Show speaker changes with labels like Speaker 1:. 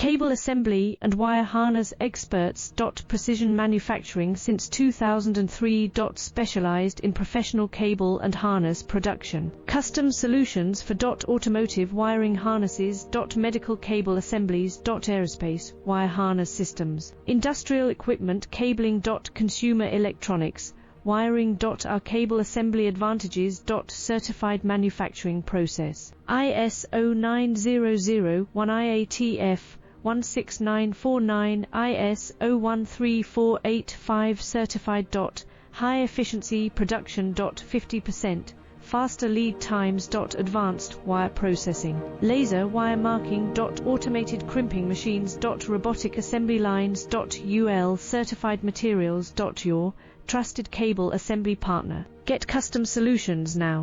Speaker 1: Cable assembly and wire harness experts. Precision manufacturing since 2003. Specialized in professional cable and harness production. Custom solutions for automotive wiring harnesses. Medical cable assemblies. Aerospace wire harness systems. Industrial equipment cabling. Consumer electronics wiring. Our cable assembly advantages. Certified manufacturing process. ISO 9001 IATF 16949 ISO 13485 certified. High efficiency production. 50% faster lead times. Advanced wire processing, laser wire marking. Automated crimping machines. Robotic assembly lines. UL certified materials. Your trusted cable assembly partner. Get custom solutions now.